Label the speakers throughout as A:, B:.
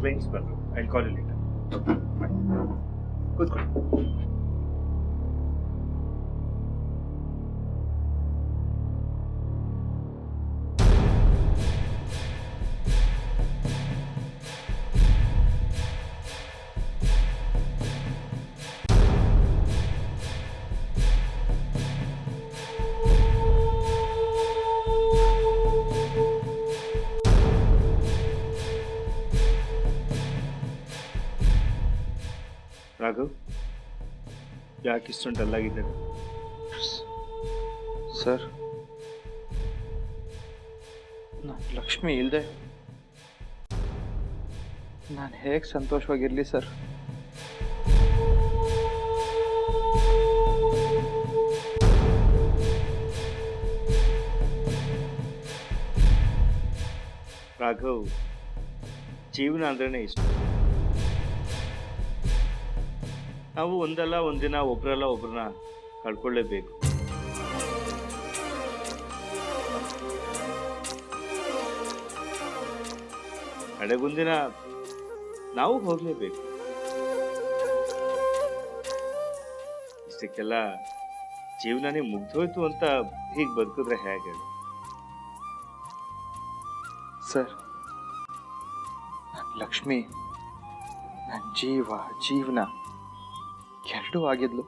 A: Clients ಬಂದರು. I call you later. Okay fine. ಕೂತ್ಕೊಳ್ಳಿ. ರಾಘವ್, ಯಾಕೆ ಇಷ್ಟೊಂದು ಡಲ್ಲಾಗಿದ್ದಾರೆ?
B: ಸರ್, ನಾನು ಲಕ್ಷ್ಮಿ ಇಲ್ಲದೆ ನಾನು ಹೇಗೆ ಸಂತೋಷವಾಗಿರಲಿ ಸರ್?
A: ರಾಘವ್, ಜೀವನ ಅಂದ್ರೇ ಇಷ್ಟ. ನಾವು ಒಂದಲ್ಲ ಒಂದಿನ ಒಬ್ರಲ್ಲ ಒಬ್ರನ್ನ ಕಳ್ಕೊಳ್ಳೇಬೇಕು. ಕಡೆಗೊಂದಿನ ನಾವು ಹೋಗ್ಲೇಬೇಕು. ಇಷ್ಟಕ್ಕೆಲ್ಲ ಜೀವನನೇ ಮುಗ್ದೋಯ್ತು ಅಂತ ಹೀಗೆ ಬದುಕಿದ್ರೆ ಹೇಗೆ?
B: ಸರ್, ಲಕ್ಷ್ಮಿ ನನ್ನ ಜೀವನ ಎರಡೂ ಆಗಿದ್ಲು.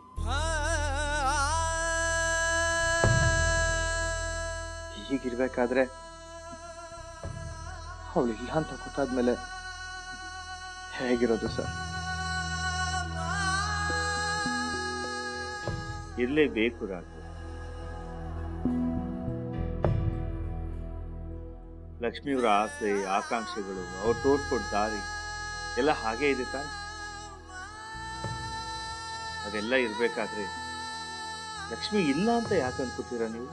B: ಹೀಗಿರ್ಬೇಕಾದ್ರೆ ಅವಳಿಲ್ಲ ಅಂತ ಗೊತ್ತಾದ್ಮೇಲೆ ಹೇಗಿರೋದು ಸರ್?
A: ಇರಲೇಬೇಕು ರಾಘವ್. ಲಕ್ಷ್ಮಿಯವರ ಆಸೆ, ಆಕಾಂಕ್ಷೆಗಳು, ಅವ್ರು ತೋರ್ಸ್ಕೊಡ್ ದಾರಿ ಎಲ್ಲ ಹಾಗೇ ಇದೆ ತಾನೆ. ಅದೆಲ್ಲ ಇರ್ಬೇಕಾದ್ರೆ ಲಕ್ಷ್ಮಿ ಇಲ್ಲ ಅಂತ ಯಾಕೆ ಅನ್ಕೋತೀರಾ ನೀವು?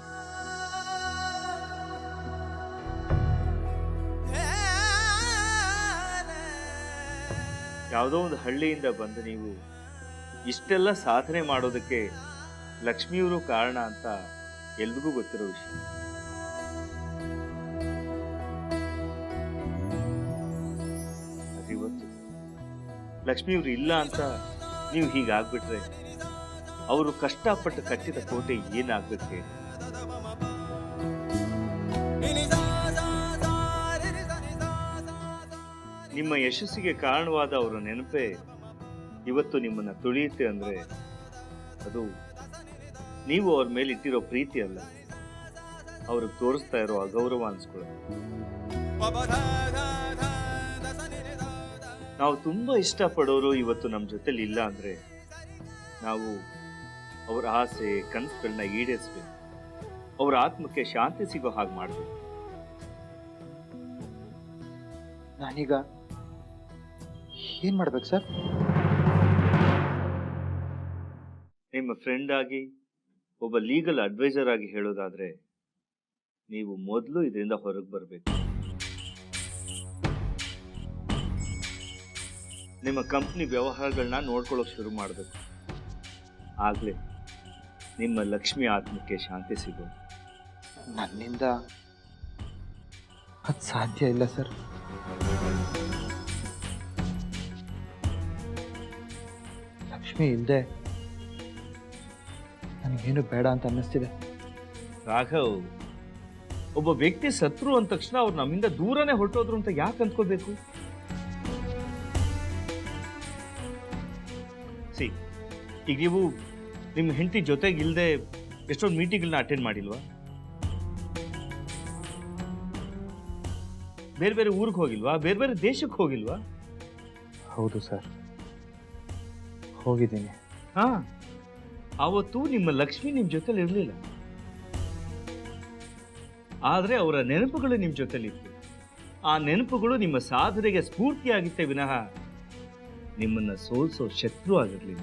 A: ಯಾವುದೋ ಒಂದು ಹಳ್ಳಿಯಿಂದ ಬಂದು ನೀವು ಇಷ್ಟೆಲ್ಲ ಸಾಧನೆ ಮಾಡೋದಕ್ಕೆ ಲಕ್ಷ್ಮಿಯವರು ಕಾರಣ ಅಂತ ಎಲ್ರಿಗೂ ಗೊತ್ತಿರೋ ವಿಷಯ. ಇವತ್ತು ಲಕ್ಷ್ಮಿಯವರು ಇಲ್ಲ ಅಂತ ನೀವು ಹೀಗಾಗ್ಬಿಟ್ರೆ ಅವರು ಕಷ್ಟಪಟ್ಟು ಕಟ್ಟಿದ ಕೋಟೆ ಏನಾಗ್ಬೇಕು ಹೇಳಿ? ನಿಮ್ಮ ಯಶಸ್ಸಿಗೆ ಕಾರಣವಾದ ಅವರ ನೆನಪೇ ಇವತ್ತು ನಿಮ್ಮನ್ನ ತುಳಿಯುತ್ತೆ ಅಂದ್ರೆ ಅದು ನೀವು ಅವ್ರ ಮೇಲೆ ಇಟ್ಟಿರೋ ಪ್ರೀತಿ ಅಲ್ಲ, ಅವ್ರಿಗೆ ತೋರಿಸ್ತಾ ಇರೋ ಅಗೌರವ ಅನ್ಸ್ಕೊಳ್ಳೋದು. ನಾವು ತುಂಬಾ ಇಷ್ಟಪಡೋರು ಇವತ್ತು ನಮ್ಮ ಜೊತೆಲಿ ಇಲ್ಲ ಅಂದ್ರೆ ನಾವು ಅವರ ಆಸೆ, ಕನಸುಗಳನ್ನ ಈಡೇರಿಸ್ಬೇಕು, ಅವರ ಆತ್ಮಕ್ಕೆ ಶಾಂತಿ ಸಿಗೋ ಹಾಗೆ ಮಾಡಬೇಕು.
B: ನಾನೀಗ ಏನ್ ಮಾಡ್ಬೇಕು ಸರ್?
A: ನಿಮ್ಮ ಫ್ರೆಂಡ್ ಆಗಿ, ಒಬ್ಬ ಲೀಗಲ್ ಅಡ್ವೈಸರ್ ಆಗಿ ಹೇಳೋದಾದ್ರೆ ನೀವು ಮೊದಲು ಇದರಿಂದ ಹೊರಗೆ ಬರಬೇಕು. ನಿಮ್ಮ ಕಂಪ್ನಿ ವ್ಯವಹಾರಗಳನ್ನ ನೋಡ್ಕೊಳ್ಳೋಕೆ ಶುರು ಮಾಡಬೇಕು. ಆಗ್ಲೇ ನಿಮ್ಮ ಲಕ್ಷ್ಮಿ ಆತ್ಮಕ್ಕೆ ಶಾಂತಿ ಸಿಗೋದು.
B: ನನ್ನಿಂದ ಅದು ಸಾಧ್ಯ ಇಲ್ಲ ಸರ್. ಲಕ್ಷ್ಮಿ ಇಲ್ಲದೆ ನನಗೇನು ಬೇಡ ಅಂತ ಅನ್ನಿಸ್ತಿದೆ.
A: ರಾಘವ್, ಒಬ್ಬ ವ್ಯಕ್ತಿ ಸತ್ರು ಅಂದ ತಕ್ಷಣ ಅವ್ರು ನಮ್ಮಿಂದ ದೂರನೇ ಹೊರಟೋದ್ರು ಅಂತ ಯಾಕೆ ಅಂದ್ಕೋಬೇಕು? ಈಗ ನೀವು ನಿಮ್ಮ ಹೆಂಡತಿ ಜೊತೆಗಿಲ್ಲದೆ ಎಷ್ಟೊಂದು ಮೀಟಿಂಗ್ಗಳನ್ನ ಅಟೆಂಡ್ ಮಾಡಿಲ್ವಾ? ಬೇರೆ ಬೇರೆ ಊರಿಗೆ ಹೋಗಿಲ್ವಾ? ಬೇರೆ ಬೇರೆ ದೇಶಕ್ಕೆ ಹೋಗಿಲ್ವಾ?
B: ಹೌದು ಸರ್, ಹೋಗಿದ್ದೀನಿ.
A: ಹಾ, ಅವತ್ತು ನಿಮ್ಮ ಲಕ್ಷ್ಮಿ ನಿಮ್ ಜೊತೆಲಿ ಇರಲಿಲ್ಲ, ಆದ್ರೆ ಅವರ ನೆನಪುಗಳು ನಿಮ್ ಜೊತೆಲಿತ್ತು. ಆ ನೆನಪುಗಳು ನಿಮ್ಮ ಸಾಧನೆಗೆ ಸ್ಫೂರ್ತಿಯಾಗಿತ್ತೆ ವಿನಃ ನಿಮ್ಮನ್ನ ಸೋಲ್ಸೋ ಶತ್ರು ಆಗಿರ್ಲಿಲ್ಲ.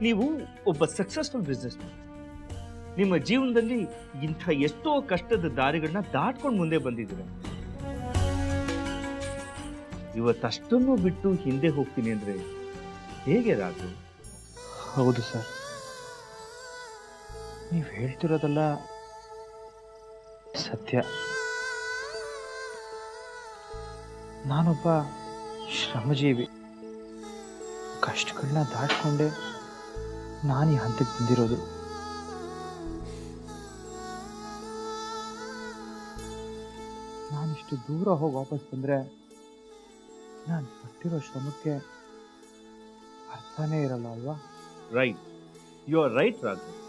A: ನೀವು ಒಬ್ಬ ಸಕ್ಸಸ್ಫುಲ್ ಬಿಸ್ನೆಸ್ ಮ್ಯಾನ್. ನಿಮ್ಮ ಜೀವನದಲ್ಲಿ ಇಂಥ ಎಷ್ಟೋ ಕಷ್ಟದ ದಾರಿಗಳನ್ನ ದಾಟ್ಕೊಂಡು ಮುಂದೆ ಬಂದಿದ್ದೀರ. ಇವತ್ತಷ್ಟನ್ನು ಬಿಟ್ಟು ಹಿಂದೆ ಹೋಗ್ತೀನಿ ಅಂದ್ರೆ ಹೇಗೆ ರಾಘು?
B: ಹೌದು ಸರ್, ನೀವು ಹೇಳ್ತಿರೋದೆಲ್ಲ ಸತ್ಯ. ನಾನೊಬ್ಬ ಶ್ರಮಜೀವಿ. ಕಷ್ಟಗಳನ್ನ ದಾಟ್ಕೊಂಡೆ ನಾನು ಈ ಹಂತಕ್ಕೆ ಬಂದಿರೋದು. ನಾನಿಷ್ಟು ದೂರ ಹೋಗಿ ವಾಪಸ್ ಬಂದರೆ ನಾನು ಪಟ್ಟಿರೋ ಶ್ರಮಕ್ಕೆ ಅರ್ಥನೇ ಇರಲ್ಲ ಅಲ್ವಾ?
A: Right, you are right Raghav.